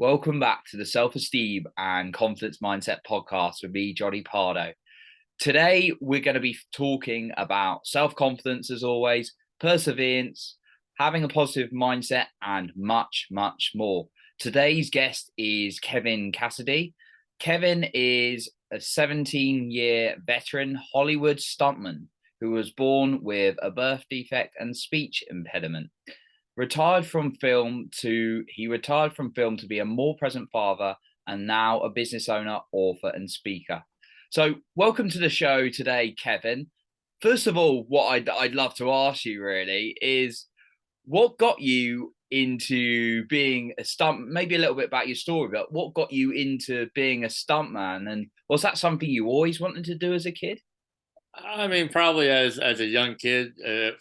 Welcome back to the Self-Esteem and Confidence Mindset podcast with me, Johnny Pardo. Today, we're going to be talking about self-confidence, as always, perseverance, having a positive mindset, and much, much more. Today's guest is Kevin Cassidy. Kevin is a 17-year veteran Hollywood stuntman who was born with a birth defect and speech impediment. He retired from film to be a more present father and now a business owner, author, and speaker. So, welcome to the show today, Kevin. First of all, what I'd love to ask you really is what got you into being a stunt? Maybe a little bit about your story, but what got you into being a stuntman? And was that something you always wanted to do as a kid? I mean, probably as a young kid,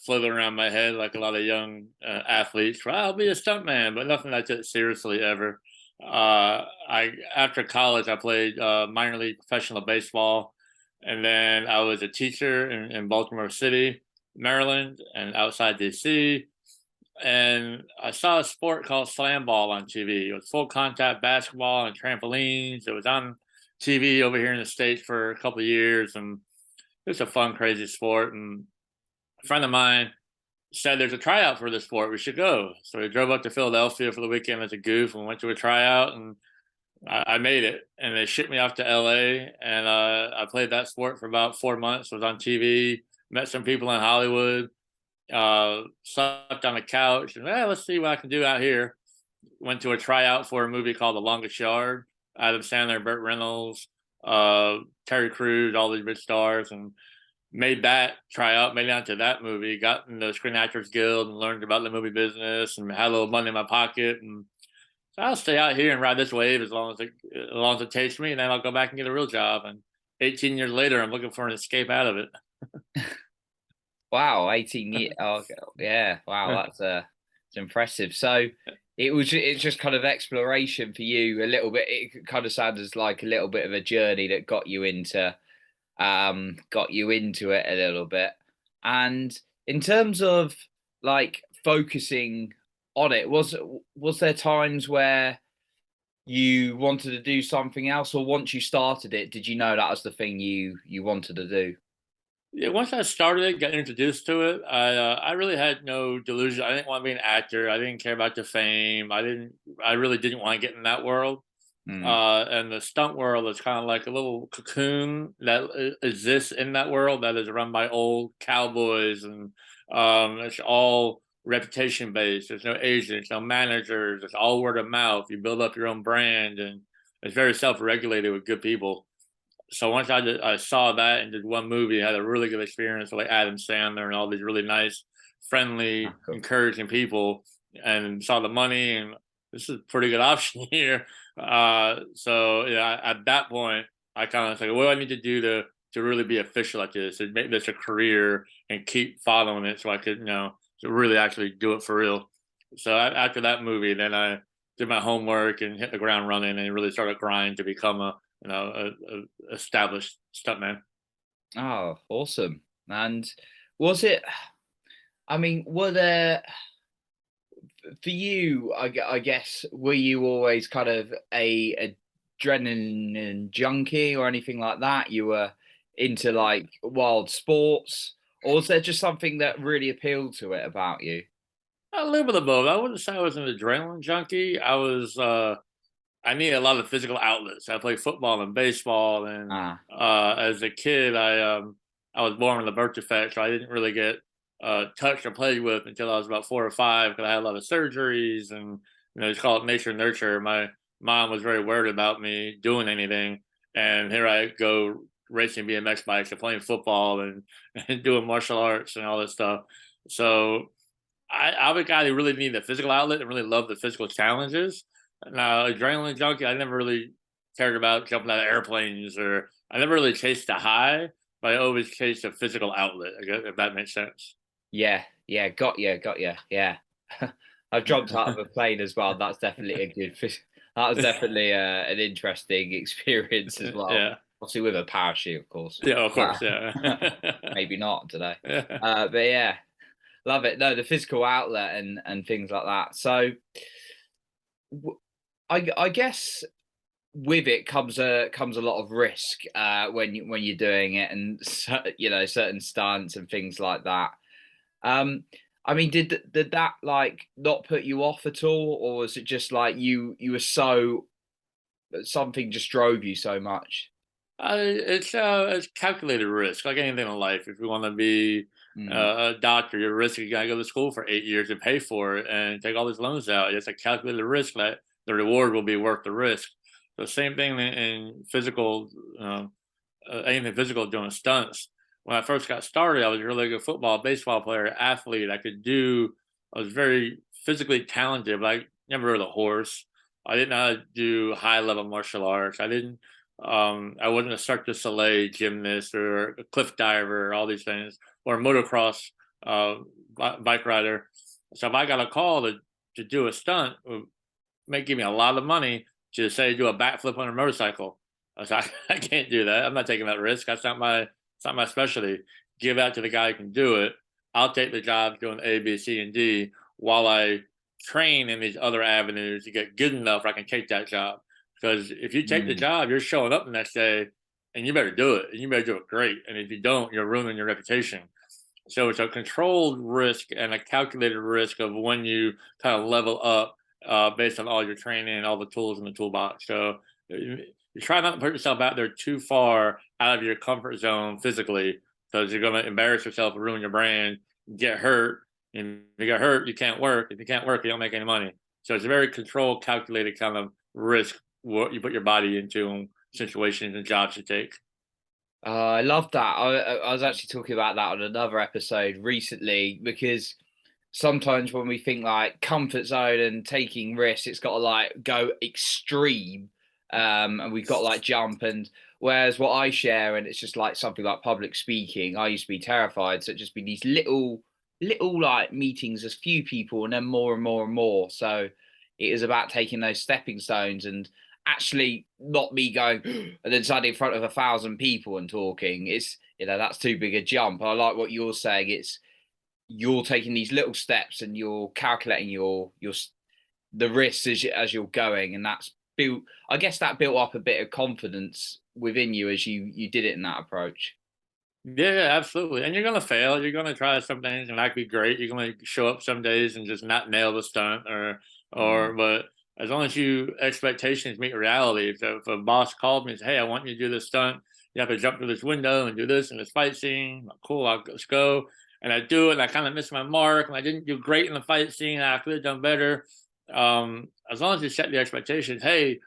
floating around my head like a lot of young athletes. Well, I'll be a stuntman, but nothing I took seriously ever. I After college, I played minor league professional baseball, and then I was a teacher in Baltimore City, Maryland, and outside DC. And I saw a sport called slam ball on TV. It was full contact basketball and trampolines. It was on TV over here in the States for a couple of years, and it's a fun, crazy sport. And a friend of mine said there's a tryout for this sport. We should go. So we drove up to Philadelphia for the weekend as a goof and went to a tryout, and I made it. And they shipped me off to LA, and I played that sport for about 4 months. Was on TV, met some people in Hollywood, slept on the couch, and let's see what I can do out here. Went to a tryout for a movie called The Longest Yard. Adam Sandler, Burt Reynolds, Terry Crews, all these big stars, and made that tryout, made it onto that movie, got in the Screen Actors Guild and learned about the movie business and had a little money in my pocket. And so I'll stay out here and ride this wave as long as it takes me, and then I'll go back and get a real job. And 18 years later, I'm looking for an escape out of it. Wow, 18 years. Oh, yeah. Wow, it's impressive. So it's just kind of exploration for you a little bit. It kind of sounds like a little bit of a journey that got you into it a little bit. And in terms of like focusing on it, was there times where you wanted to do something else, or once you started it, did you know that was the thing you wanted to do? Yeah, once I started it, got introduced to it, I really had no delusion. I didn't want to be an actor. I didn't care about the fame. I really didn't want to get in that world. Mm, And the stunt world is kind of like a little cocoon that exists in that world that is run by old cowboys, and it's all reputation based. There's no agents, no managers. It's all word of mouth. You build up your own brand, and it's very self regulated with good people. So once I saw that and did one movie, I had a really good experience with like Adam Sandler and all these really nice, friendly, cool. encouraging people, and saw the money, and this is a pretty good option here. So yeah, at that point, I kind of was like, what do I need to do to really be official at this and make this a career and keep following it, so I could to really actually do it for real. So after that movie, then I did my homework and hit the ground running and really started grinding to become a established stuntman. Oh, awesome. And was it, I mean, were there, for you, I guess, were you always kind of a adrenaline junkie or anything like that? You were into like wild sports, or was there just something that really appealed to it about you? A little bit of both. I wouldn't say I was an adrenaline junkie. I need a lot of physical outlets. I played football and baseball, and Ah, as a kid, I was born with a birth defect, so I didn't really get touched or played with until I was about 4 or 5, because I had a lot of surgeries, and it's called nature nurture. My mom was very worried about me doing anything, and here I go racing BMX bikes and playing football and, and doing martial arts and all this stuff. So I'm a guy who really needed a physical outlet and really loved the physical challenges. Now, adrenaline junkie, I never really cared about jumping out of airplanes, or I never really chased a high, but I always chased a physical outlet, I guess, if that makes sense. yeah, yeah, got you, yeah. I've jumped out of a plane as well. That's definitely a that was definitely an interesting experience as well. Yeah. Obviously, with a parachute, of course. Yeah, of Uh, course. Yeah. maybe not today. Yeah. But yeah, love it. No, the physical outlet and things like that. So, I guess with it comes a lot of risk when you're doing it, and certain stunts and things like that. Um, I mean, did that like not put you off at all, or was it just like you were so something just drove you so much? It's calculated risk, like anything in life. If you want to be Mm, a doctor, you're risking you gotta go to school for 8 years and pay for it and take all these loans out. It's a calculated risk that the reward will be worth the risk. The same thing in physical, anything physical doing stunts. When I first got started, I was a really good football, baseball player, athlete. I was very physically talented, but I never rode a horse. I didn't know how to do high level martial arts. I wasn't a Cirque du Soleil gymnast or a cliff diver, or all these things, or a motocross bike rider. So if I got a call to do a stunt, it would may give me a lot of money to say do a backflip on a motorcycle. I was like, I can't do that. I'm not taking that risk. It's not my specialty. Give that to the guy who can do it. I'll take the job doing A, B, C, and D while I train in these other avenues to get good enough where I can take that job. Because if you take the mm, job, you're showing up the next day and you better do it. And you better do it great. And if you don't, you're ruining your reputation. So it's a controlled risk and a calculated risk of when you kind of level up based on all your training and all the tools in the toolbox. So you try not to put yourself out there too far out of your comfort zone physically because you're going to embarrass yourself, ruin your brand, get hurt. And if you get hurt, you can't work. If you can't work, you don't make any money. So it's a very controlled, calculated kind of risk what you put your body into and situations and jobs you take. I love that. I was actually talking about that on another episode recently because sometimes when we think like comfort zone and taking risks, it's got to like go extreme, and we've got to like jump. And whereas what I share, and it's just like something like public speaking, I used to be terrified, so it'd just be these little like meetings, as few people, and then more and more and more. So it is about taking those stepping stones and actually not me going and then standing in front of 1,000 people and talking. It's that's too big a jump. I like what you're saying. It's you're taking these little steps and you're calculating your the risks as you're going, and that's built. I guess that built up a bit of confidence within you as you did it in that approach. Yeah, yeah, absolutely. And you're gonna fail. You're gonna try some things and not be great. You're gonna show up some days and just not nail the stunt Mm, but as long as you expectations meet reality. If a boss called me and said, hey, I want you to do this stunt, you have to jump through this window and do this in this fight scene. Cool, let's go. And I do it and I kind of missed my mark and I didn't do great in the fight scene. I could have done better. As long as you set the expectations, hey,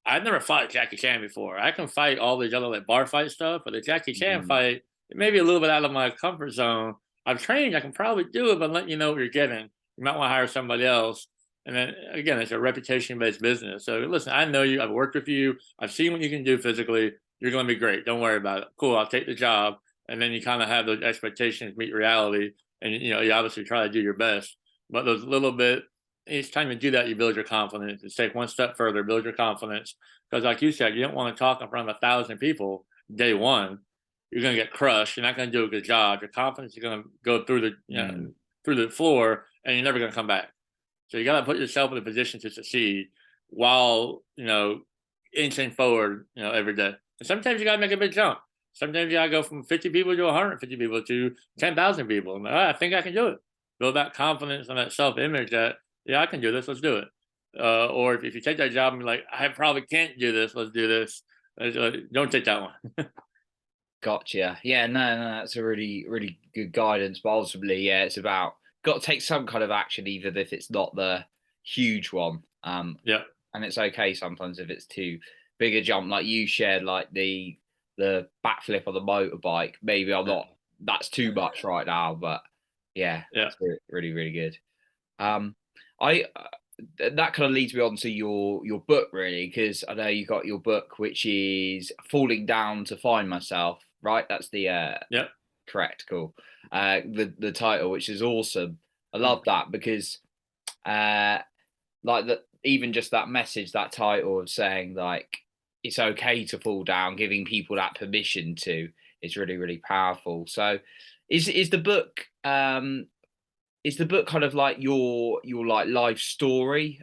I've never fought Jackie Chan before. I can fight all these other like bar fight stuff, but the Jackie Chan mm, fight, it may be a little bit out of my comfort zone. I've trained, I can probably do it, but letting you know what you're getting. You might want to hire somebody else. And then again, it's a reputation based business. So listen, I know you, I've worked with you, I've seen what you can do physically. You're gonna be great. Don't worry about it. Cool, I'll take the job. And then you kind of have those expectations meet reality. And you obviously try to do your best. But those little bit each time you do that, you build your confidence. Just take one step further, build your confidence. Because, like you said, you don't want to talk in front of 1,000 people day one. You're going to get crushed. You're not going to do a good job. Your confidence is going to go through mm. through the floor, and you're never going to come back. So you got to put yourself in a position to succeed while inching forward, every day. And sometimes you got to make a big jump. Sometimes you got to go from 50 people to 150 people to 10,000 people. And I think I can do it. Build that confidence and that self image that yeah, I can do this. Let's do it. Or if you take that job and be like, I probably can't do this. Let's do this. Don't take that one. Gotcha. Yeah, no, that's a really good guidance. But ultimately, yeah, it's about got to take some kind of action, even if it's not the huge one. Yeah. And it's okay sometimes if it's too big a jump, like you shared, like the backflip on the motorbike. Maybe I'm not. That's too much right now, but yeah, Yeah. that's really good. Um, I that kind of leads me on to your book really, because I know you got your book which is Falling Down to Find Myself, right? That's the Yeah. correct, cool. The title, which is awesome. I love that because uh like that, even just that message, that title of saying like it's okay to fall down, giving people that permission to, is really powerful. So is the book is the book kind of like your like life story?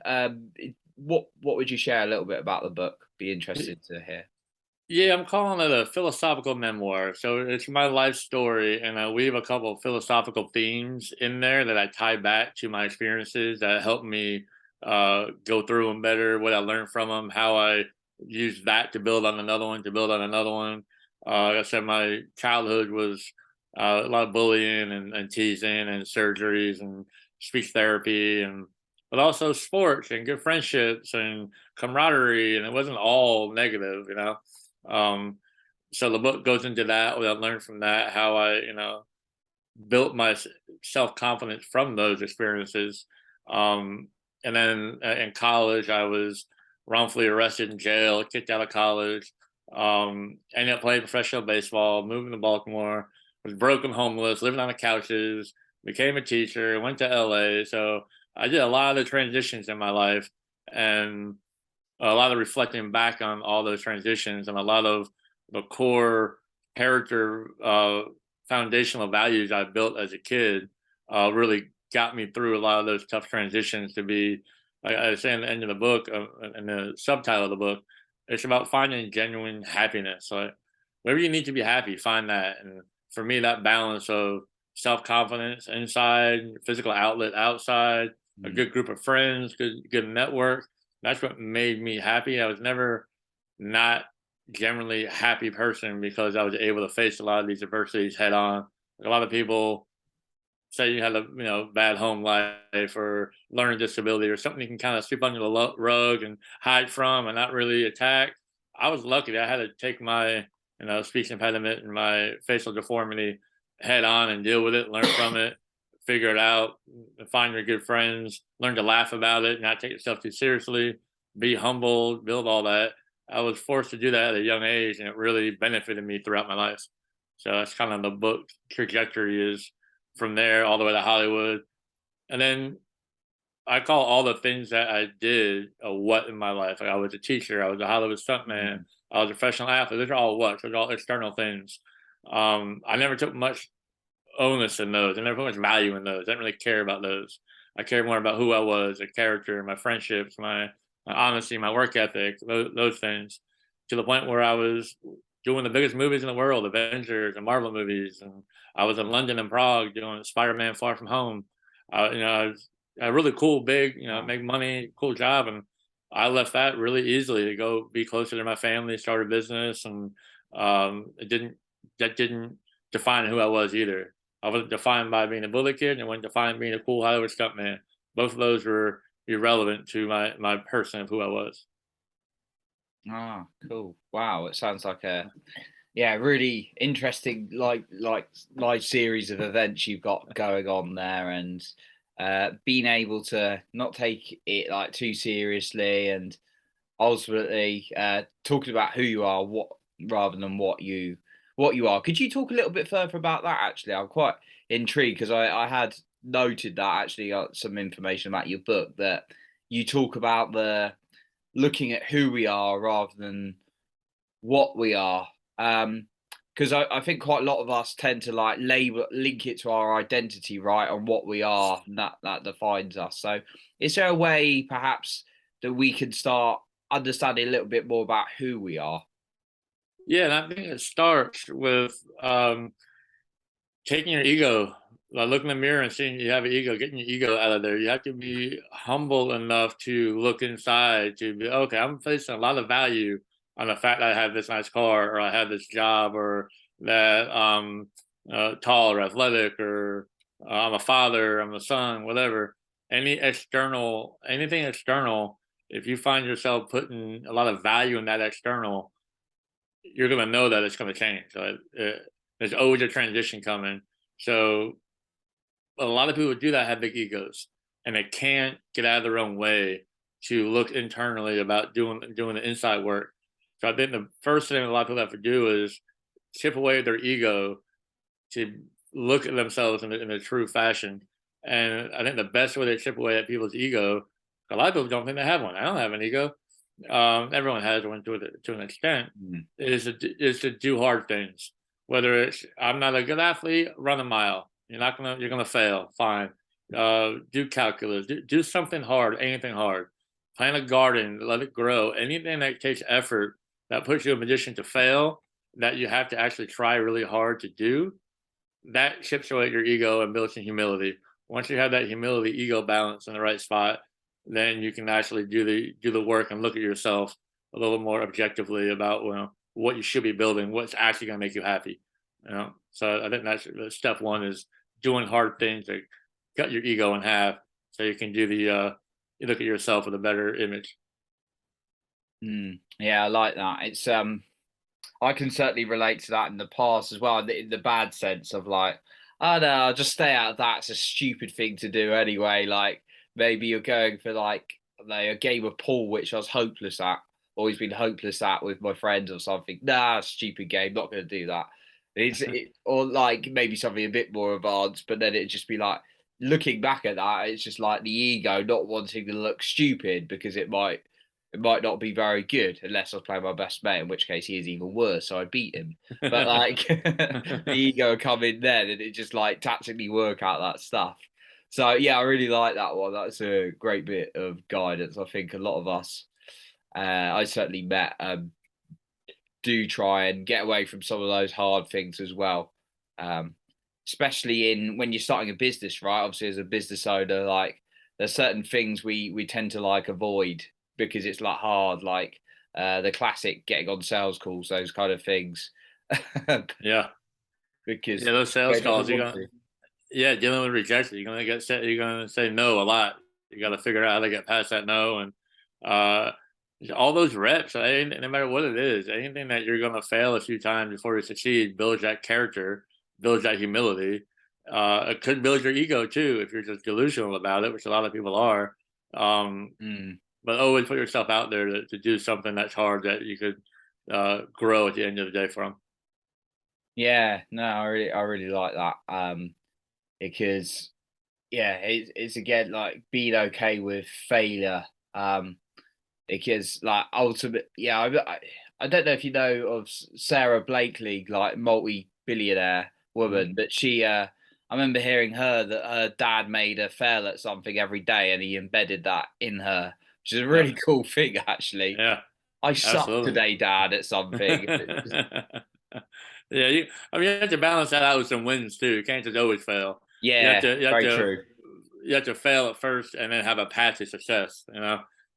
what would you share a little bit about the book? Be interested to hear. Yeah, I'm calling it a philosophical memoir. So it's my life story, and I weave a couple of philosophical themes in there that I tie back to my experiences that help me go through them better, what I learned from them, how I use that to build on another one, to build on another one. Like I said, my childhood was a lot of bullying and teasing and surgeries and speech therapy, and but also sports and good friendships and camaraderie, and it wasn't all negative, you know. um, so the book goes into that, what I learned from that, how I, built my self confidence from those experiences. Um, and then in college, I was wrongfully arrested in jail, kicked out of college. Ended up playing professional baseball, moving to Baltimore, was broken, homeless, living on the couches, became a teacher, went to LA. So I did a lot of the transitions in my life, and a lot of reflecting back on all those transitions, and a lot of the core character foundational values I built as a kid really got me through a lot of those tough transitions to be, like I say in the end of the book, in the subtitle of the book, it's about finding genuine happiness. Like wherever you need to be happy, find that. And for me, that balance of self-confidence inside, physical outlet outside, a Mm. good group of friends, good network, that's what made me happy. I was never not generally a happy person because I was able to face a lot of these adversities head on. A lot of people say you had a bad home life or learning disability or something you can kind of sweep under the rug and hide from and not really attack. I was lucky that I had to take my speech impediment and my facial deformity head on and deal with it, learn from it, figure it out, find your good friends, learn to laugh about it, not take yourself too seriously, be humble, build all that. I was forced to do that at a young age, and it really benefited me throughout my life. So that's kind of the book trajectory is from there all the way to Hollywood. And then I call all the things that I did a what in my life. Like I was a teacher, I was a Hollywood stuntman, Mm. I was a professional athlete. Those are all what? Those are all external things. I never took much onus in those. I never put much value in those. I didn't really care about those. I cared more about who I was, a character, my friendships, my honesty, my work ethic, those things, to the point where I was doing the biggest movies in the world, Avengers and Marvel movies, and I was in London and Prague doing Spider-Man: Far From Home. I was a really cool, big, Wow. make money, cool job, and I left that really easily to go be closer to my family, start a business, and it didn't that didn't define who I was either. I wasn't defined by being a bully kid, and I wasn't defined being a cool Hollywood stuntman. Both of those were irrelevant to my person of who I was. Ah, cool. Wow, it sounds like a yeah, really interesting live series of events you've got going on there, and being able to not take it like too seriously, and ultimately talking about who you are, what rather than what you are. Could you talk a little bit further about that? Actually, I'm quite intrigued because I had noted that actually some information about your book that you talk about the looking at who we are rather than what we are. Because I think quite a lot of us tend to like label link it to our identity, right, on what we are, and that defines us. So is there a way perhaps that we can start understanding a little bit more about who we are? Yeah, and I think it starts with taking your ego, like looking in the mirror and seeing you have an ego, getting your ego out of there. You have to be humble enough to look inside to be okay. I'm placing a lot of value on the fact that I have this nice car, or I have this job, or that tall or athletic, or I'm a father, I'm a son, whatever. Anything external, if you find yourself putting a lot of value in that external, you're going to know that it's going to change. There's always a transition coming. So a lot of people who do that have big egos, and they can't get out of their own way to look internally about doing the inside work. So I think the first thing a lot of people have to do is chip away their ego to look at themselves in a true fashion. And I think the best way to chip away at people's ego, a lot of people don't think they have one. I don't have an ego. Everyone has one to an extent. Mm. Is to do hard things. Whether it's I'm not a good athlete, run a mile. You're gonna fail. Fine. Do calculus. Do something hard. Anything hard. plant a garden, let it grow. Anything that takes effort, that puts you in a position to fail, that you have to actually try really hard to do, that chips away at your ego and builds some humility. Once you have that humility ego balance in the right spot, then you can actually do the work and look at yourself a little more objectively about, well, what you should be building, what's actually going to make you happy. So I think that's step one, is doing hard things to cut your ego in half, so you can do the you look at yourself with a better image. Yeah, I like that. It's I can certainly relate to that in the past as well, in the bad sense of like, oh no, I'll just stay out of that. It's a stupid thing to do anyway. Like maybe you're going for like a game of pool, which I was hopeless at, always been hopeless at with my friends or something. Nah, stupid game, not going to do that. Or like maybe something a bit more advanced, but then it'd just be like looking back at that, it's just like the ego not wanting to look stupid because it might not be very good unless I was playing my best mate, in which case he is even worse. So I beat him. But like the ego would come in then and it just like tactically work out that stuff. So yeah, I really like that one. That's a great bit of guidance. I think a lot of us, I certainly met, do try and get away from some of those hard things as well. Um, Especially in when you're starting a business, right? Obviously, as a business owner, like there's certain things we tend to like avoid because it's like hard, like the classic getting on sales calls, those kind of things, Yeah, because yeah, those sales it doesn't calls, want to. yeah, dealing with rejection, you're gonna say no a lot. You got to figure out how to get past that no, and uh, all those reps. No matter what it is, anything that you're gonna fail a few times before you succeed builds that character, builds that humility. It could build your ego too if you're just delusional about it, which a lot of people are. Um, Mm. but always put yourself out there to do something that's hard that you could grow at the end of the day from. Yeah, no, I really like that. Because yeah, it's again like being okay with failure. Um, because like ultimate, yeah, I don't know if you know of Sarah Blakely, like multi-billionaire Mhm. woman, but she I remember hearing her that her dad made her fail at something every day and he embedded that in her, which is a Yep. really cool thing actually. Yeah. I suck Absolutely. today, dad, at something. Yeah, you have to balance that out with some wins too. You can't just always fail. You have Yeah, to you have very to true. you have to fail at first and then have a path to success.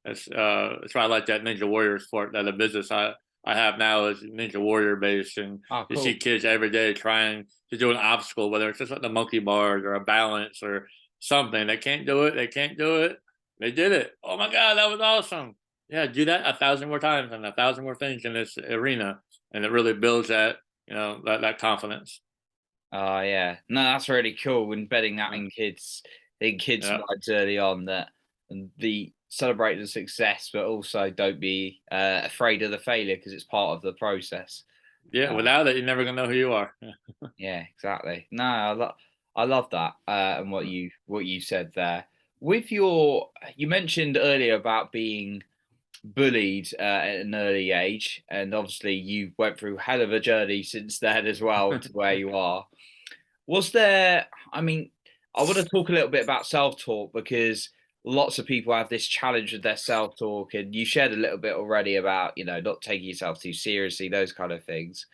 That's why I like that Ninja Warrior sport. That the business I have now is Ninja Warrior based, and Oh, you see cool. kids every day trying to do an obstacle, whether it's just like the monkey bars or a balance or something. They can't do it. They can't do it. They did it. Oh my god, that was awesome. Yeah, do that 1,000 more times and 1,000 more things in this arena, and it really builds that confidence. Oh yeah, no, that's really cool. Embedding that Yeah, in kids' yeah, minds early on, that and the celebrate the success, but also don't be afraid of the failure because it's part of the process. yeah. Um, Without it, you're never gonna know who you are. yeah, exactly. No, I love that and what you said there. With you mentioned earlier about being bullied at an early age, and obviously you went through hell of a journey since then as well to where you are. Was there, I mean, I want to talk a little bit about self-talk because lots of people have this challenge with their self-talk, and you shared a little bit already about, not taking yourself too seriously, those kind of things.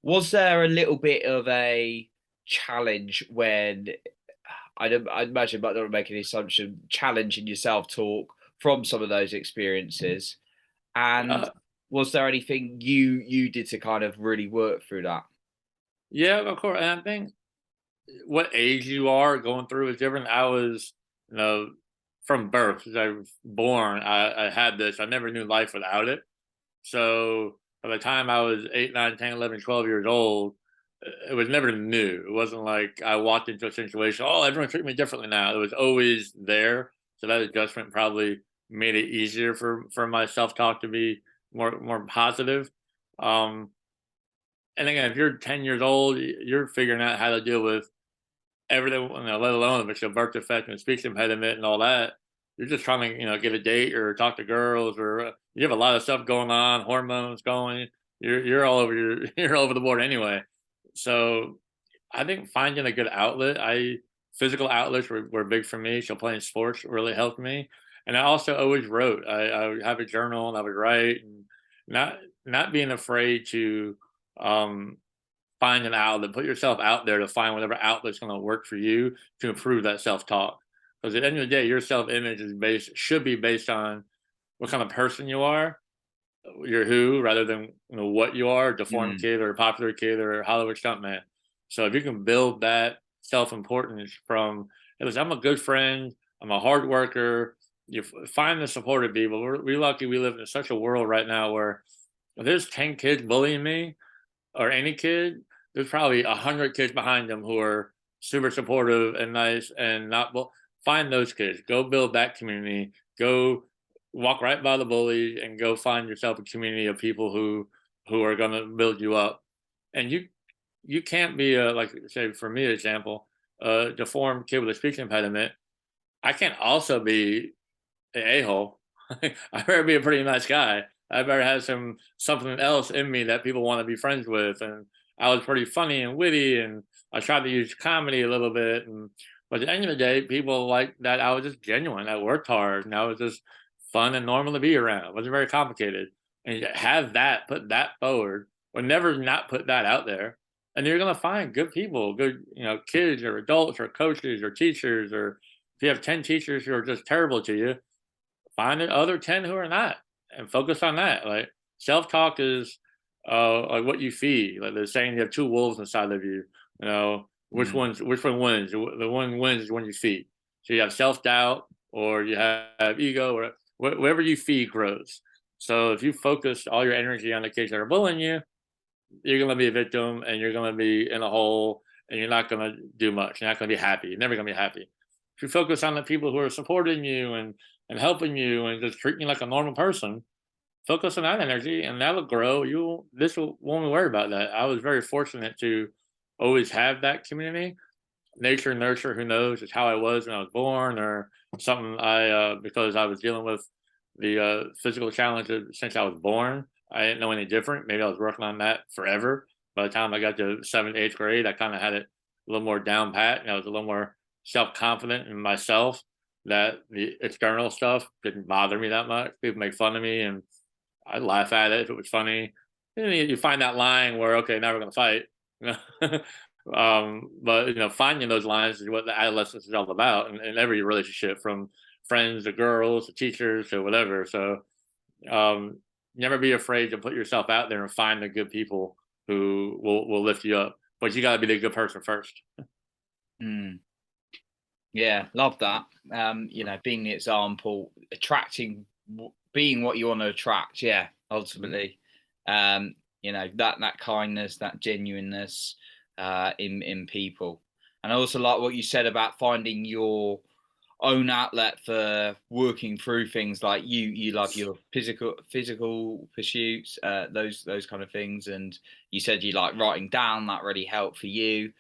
Was there a little bit of a challenge when I'd imagine, but not make any assumption, challenging your self-talk from some of those experiences? And uh, was there anything you did to kind of really work through that? yeah, of course. And I think what age you are going through is different. I was, you know, from birth, as I was born, I had this. I never knew life without it. So by the time I was 8, 9, 10, 11, 12 years old, it was never new. It wasn't like I walked into a situation, oh, everyone treat me differently now. It was always there. So that adjustment probably made it easier for my self talk to be more positive. Um, and again, if you're 10 years old, you're figuring out how to deal with everything, let alone if it's a birth defect and speech impediment and all that. You're just trying to, get a date or talk to girls, or you have a lot of stuff going on, hormones going. You're all over you're all over the board anyway. So I think finding a good outlet, physical outlets were big for me. So playing sports really helped me, And I also always wrote. I would have a journal and I would write, and not not being afraid to um, find an outlet, put yourself out there to find whatever outlet's going to work for you to improve that self talk. Because at the end of the day, your self image is based should be based on what kind of person you are, your who, rather than what you are, a deformed Mm, kid or a popular kid or a Hollywood stuntman. So if you can build that self importance from, hey, listen, I'm a good friend, I'm a hard worker. You find the supportive people. We're lucky we live in such a world right now where if there's 10 kids bullying me, or any kid, there's probably 100 kids behind them who are super supportive and nice and not. Well, find those kids. Go build that community. Go walk right by the bully and go find yourself a community of people who are going to build you up. And you can't be a, like say for me example, a deformed kid with a speech impediment. I can't also be an a-hole. I better be a pretty nice guy. I better have something else in me that people want to be friends with. And I was pretty funny and witty, and I tried to use comedy a little bit. And but at the end of the day, people like that I was just genuine. I worked hard, and I was just fun and normal to be around. It wasn't very complicated. And you have that, put that forward, or never not put that out there. And you're gonna find good people, good kids or adults or coaches or teachers, or if you have 10 teachers who are just terrible to you, find the other 10 who are not and focus on that. Like self-talk is like what you feed. Like they're saying you have two wolves inside of you. mm, Which one wins? The one wins is when you feed. So you have self-doubt or you have ego, or whatever you feed grows. So if you focus all your energy on the kids that are bullying you, you're gonna be a victim and you're gonna be in a hole and you're not gonna do much. You're not gonna be happy. You're never gonna be happy. If you focus on the people who are supporting you and helping you and just treating you like a normal person, focus on that energy and that'll grow. Won't worry about that. I was very fortunate to always have that community. Nature nurture, who knows, it's how I was when I was born, or something because I was dealing with the physical challenges since I was born. I didn't know any different. Maybe I was working on that forever. By the time I got to seventh, eighth grade, I kind of had it a little more down pat, and I was a little more self confident in myself. That the external stuff didn't bother me that much. People make fun of me, and I'd laugh at it if it was funny. And then you find that line where, okay, now we're gonna fight. But finding those lines is what the adolescence is all about, in every relationship, from friends to girls to teachers to whatever. So um, never be afraid to put yourself out there and find the good people who will lift you up. But you got to be the good person first. mm. Yeah, love that. Being the example, being what you want to attract. Yeah, ultimately, that kindness, that genuineness, in people, and I also like what you said about finding your own outlet for working through things. Like you love your physical pursuits, those kind of things, and you said you like writing down. That really helped for you,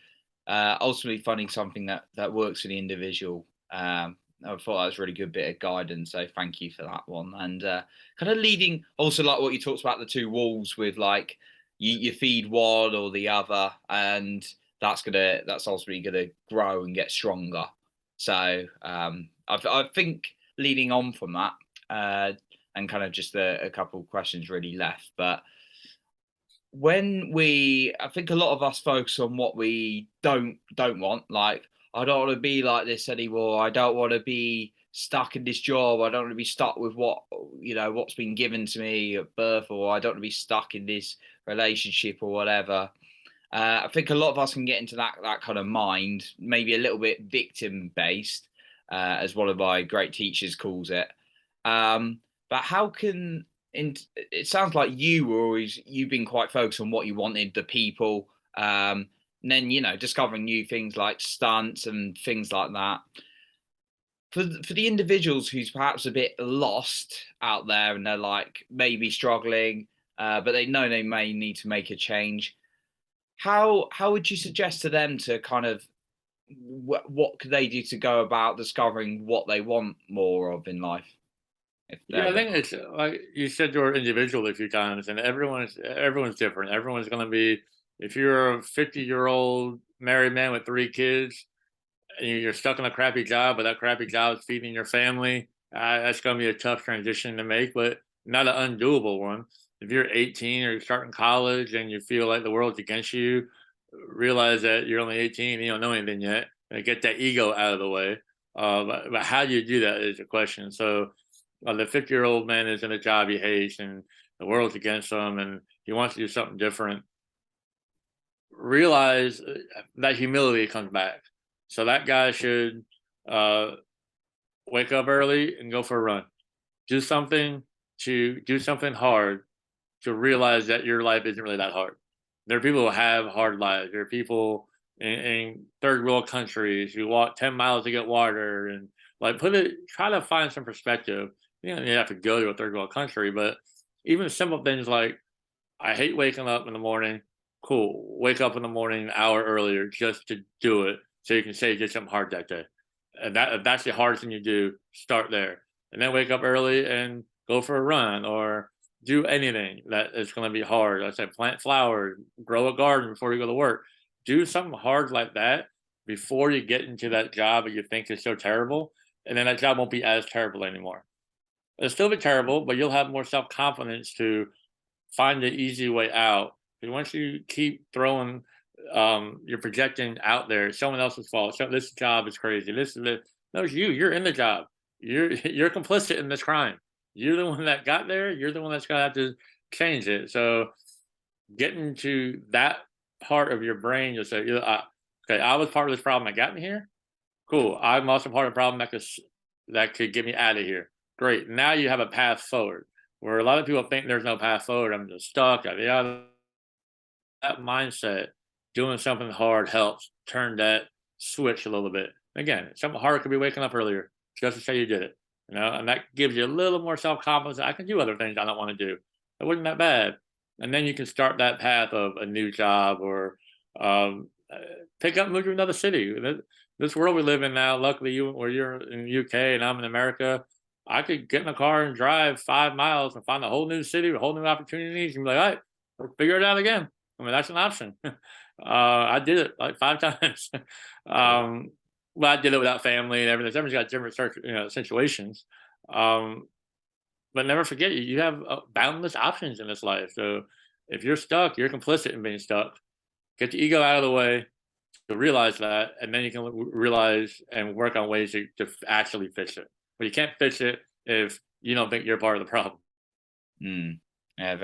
ultimately finding something that works for the individual. I thought that was a really good bit of guidance, so thank you for that one. And kind of leading, also like what you talked about, the two walls, with like you feed one or the other, and that's ultimately gonna grow and get stronger. So I think leading on from that, and kind of just a couple of questions really left, but I think a lot of us focus on what we don't want. Like, I don't want to be like this anymore. I don't want to be stuck in this job. I don't want to be stuck with what's been given to me at birth, or I don't want to be stuck in this relationship or whatever. I think a lot of us can get into that kind of mind, maybe a little bit victim based, as one of my great teachers calls it. But how can it sounds like you've been quite focused on what you wanted, the people, and then discovering new things like stunts and things like that. For the individuals who's perhaps a bit lost out there and they're like maybe struggling, but they know they may need to make a change. How would you suggest to them to kind of what could they do to go about discovering what they want more of in life? If Yeah, they're I think it's like you said, you're individual a few times, and everyone's different. Everyone's going to be. If you're a 50-year-old married man with 3 kids, and you're stuck in a crappy job, but that crappy job is feeding your family, That's going to be a tough transition to make, but not an undoable one. If you're 18 or you're starting college and you feel like the world's against you, realize that you're only 18 and you don't know anything yet, and get that ego out of the way. But how do you do that is the question. So the 50-year-old man is in a job he hates and the world's against him and he wants to do something different. Realize that humility comes back. So that guy should uh, wake up early and go for a run. Do something hard to realize that your life isn't really that hard. There are people who have hard lives. There are people in third world countries who walk 10 miles to get water and like try to find some perspective. You have to go to a third world country, but even simple things like, I hate waking up in the morning. Cool. Wake up in the morning an hour earlier just to do it so you can say you did something hard that day. And if that's the hardest thing you do, start there. And then wake up early and go for a run or do anything that is going to be hard. Like I said, plant flowers, grow a garden before you go to work. Do something hard like that before you get into that job that you think is so terrible. And then that job won't be as terrible anymore. It'll still be terrible, but you'll have more self confidence to find the easy way out. And once you keep throwing, you're projecting out there, it's someone else's fault. So this job is crazy. This is the no, it's you. You're in the job. You're complicit in this crime. You're the one that got there. You're the one that's gonna have to change it. So getting to that part of your brain, you'll say, okay, I was part of this problem that got me here. Cool. I'm also part of the problem that could get me out of here. Great. Now you have a path forward. Where a lot of people think there's no path forward. I'm just stuck. That mindset, doing something hard helps turn that switch a little bit. Again, something hard could be waking up earlier just to say you did it. And that gives you a little more self confidence. I can do other things I don't want to do. It wasn't that bad. And then you can start that path of a new job or pick up and move to another city. This world we live in now, luckily you're in the UK and I'm in America, I could get in a car and drive 5 miles and find a whole new city with whole new opportunities and be like, all right, we'll figure it out again. I mean, that's an option. I did it like 5 times. Well, I did it without family and everything. Everyone's got different situations. But never forget, you have boundless options in this life. So if you're stuck, you're complicit in being stuck. Get the ego out of the way to realize that, and then you can realize and work on ways to actually fix it. But you can't fix it if you don't think you're part of the problem. Mm. Yeah,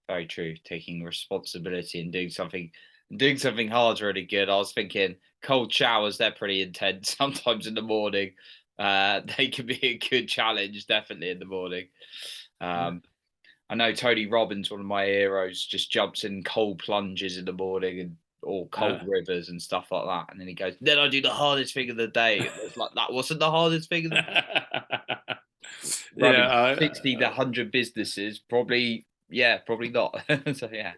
very true. Taking responsibility and doing something hard is really good. I was thinking cold showers, they're pretty intense sometimes in the morning. They can be a good challenge, definitely in the morning. Yeah. I know Tony Robbins, one of my heroes, just jumps in cold plunges in the morning and or cold rivers and stuff like that. And then he goes, then I do the hardest thing of the day. And it's like that wasn't the hardest thing of the running Yeah, 60 to 100 businesses, probably, yeah, probably not. So yeah.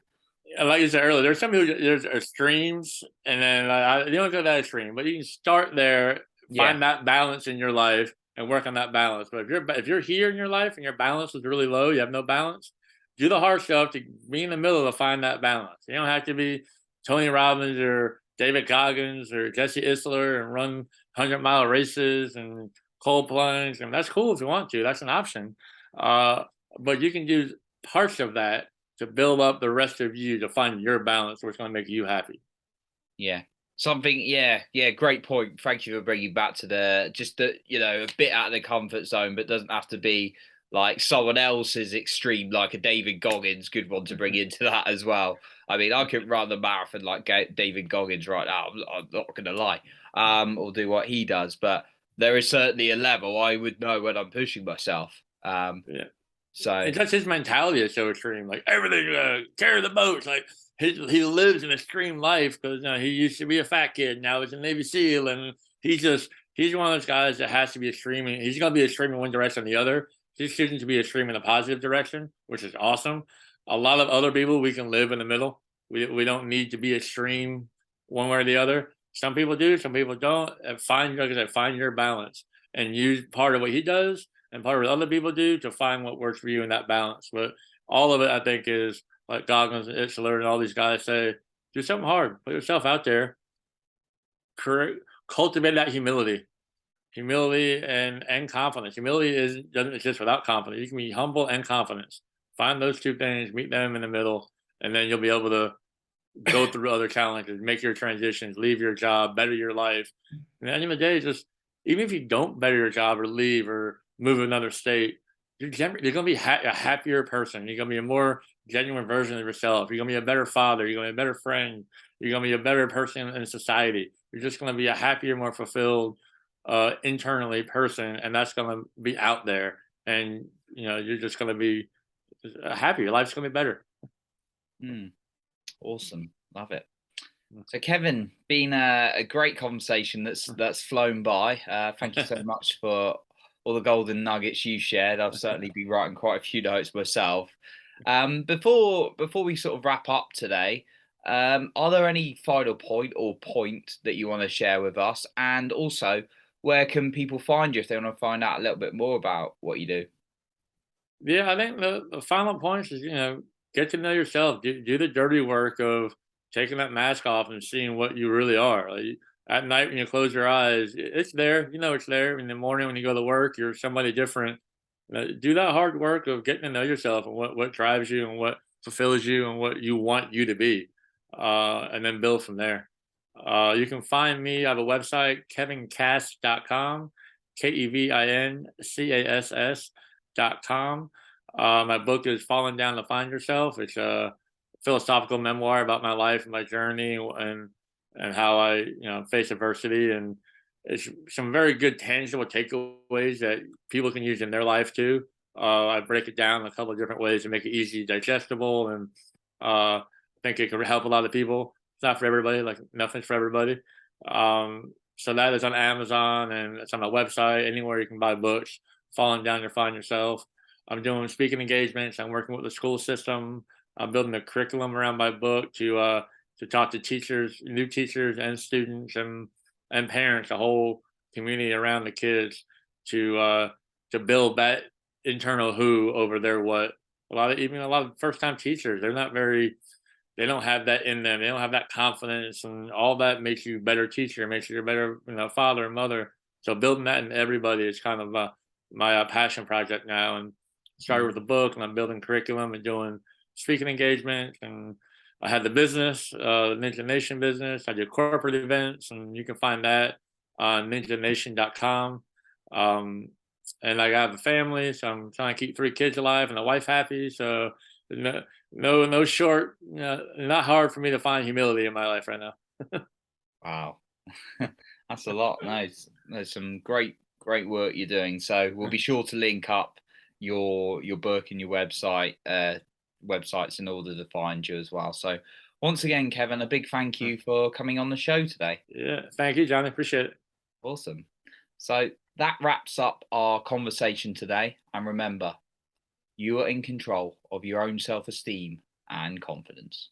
like you said earlier, there's some people there's extremes, and then you don't go that extreme, but you can start there, Yeah. find that balance in your life, and work on that balance. But if you're here in your life and your balance is really low, you have no balance, do the hard stuff to be in the middle to find that balance. You don't have to be Tony Robbins or David Goggins or Jesse Isler and run 100-mile races and cold plunge. And that's cool if you want to. That's an option. But you can do parts of that to build up the rest of you to find your balance where it's going to make you happy. Yeah. Something, yeah, great point. Thank you for bringing back to a bit out of the comfort zone, but doesn't have to be like someone else's extreme, like a David Goggins. Good one to bring into that as well. I mean, I could run the marathon like David Goggins right now. I'm not going to lie, or do what he does, but there is certainly a level I would know when I'm pushing myself. Yeah. So It's just his mentality is so extreme. Like everything, carry the boats. Like he lives an extreme life because he used to be a fat kid. Now he's a Navy SEAL, and he's one of those guys that has to be extreme. He's going to be extreme in one direction or the other. He's choosing to be extreme in the positive direction, which is awesome. A lot of other people, we can live in the middle. We don't need to be extreme one way or the other. Some people do, some people don't. Find, like I said, find your balance and use part of what he does and part of what other people do to find what works for you in that balance. But all of it, I think, is like Goggins and Itzler and all these guys say, do something hard, put yourself out there, cultivate that humility. humility and confidence. Humility doesn't exist without confidence. You can be humble and confidence. Find those two things, meet them in the middle, and then you'll be able to go through other challenges, make your transitions, leave your job, better your life. And at the end of the day, just even if you don't better your job or leave or move to another state, you're going to be a happier person. You're going to be a more genuine version of yourself. You're going to be a better father. You're going to be a better friend. You're going to be a better person in society. You're just going to be a happier, more fulfilled, internally person, and that's going to be out there. And you're just going to be happier. Your life's going to be better. Mm, awesome, love it. So, Kevin, been a great conversation that's flown by. Thank you so much for all the golden nuggets you shared. I'll certainly be writing quite a few notes myself. Before we sort of wrap up today, are there any final point that you want to share with us? And also, where can people find you if they want to find out a little bit more about what you do? Yeah, I think the final point is, get to know yourself. Do the dirty work of taking that mask off and seeing what you really are. Like, at night when you close your eyes, it's there. You know it's there. In the morning when you go to work, you're somebody different. Do that hard work of getting to know yourself and what drives you and what fulfills you and what you want you to be, and then build from there. You can find me. I have a website, kevincast.com, KEVINCASS.com. My book is Falling Down to Find Yourself. It's a philosophical memoir about my life and my journey and how I face adversity, and it's some very good tangible takeaways that people can use in their life too. I break it down in a couple of different ways to make it easy digestible, and I think it could help a lot of people. It's not for everybody, like nothing's for everybody. So that is on Amazon and it's on my website, anywhere you can buy books. Falling Down to Find Yourself. I'm doing speaking engagements. I'm working with the school system. I'm building a curriculum around my book to talk to teachers, new teachers, and students, and parents, a whole community around the kids to build that internal who over their what. A lot of first time teachers, they don't have that in them. They don't have that confidence, and all that makes you a better teacher, makes you a better father and mother. So building that in everybody is kind of my passion project now. And started with a book, and I'm building curriculum and doing speaking engagements. And I had the business, Ninja Nation business. I do corporate events, and you can find that on ninjanation.com. And I have a family, so I'm trying to keep 3 kids alive and a wife happy. So no short, not hard for me to find humility in my life right now. Wow, that's a lot. Nice. There's some great work you're doing. So we'll be sure to link up your book and your websites in order to find you as well. So once again, Kevin, a big thank you for coming on the show today. Yeah, thank you, Johnny. Appreciate it. Awesome. So that wraps up our conversation today. And remember, you are in control of your own self esteem and confidence.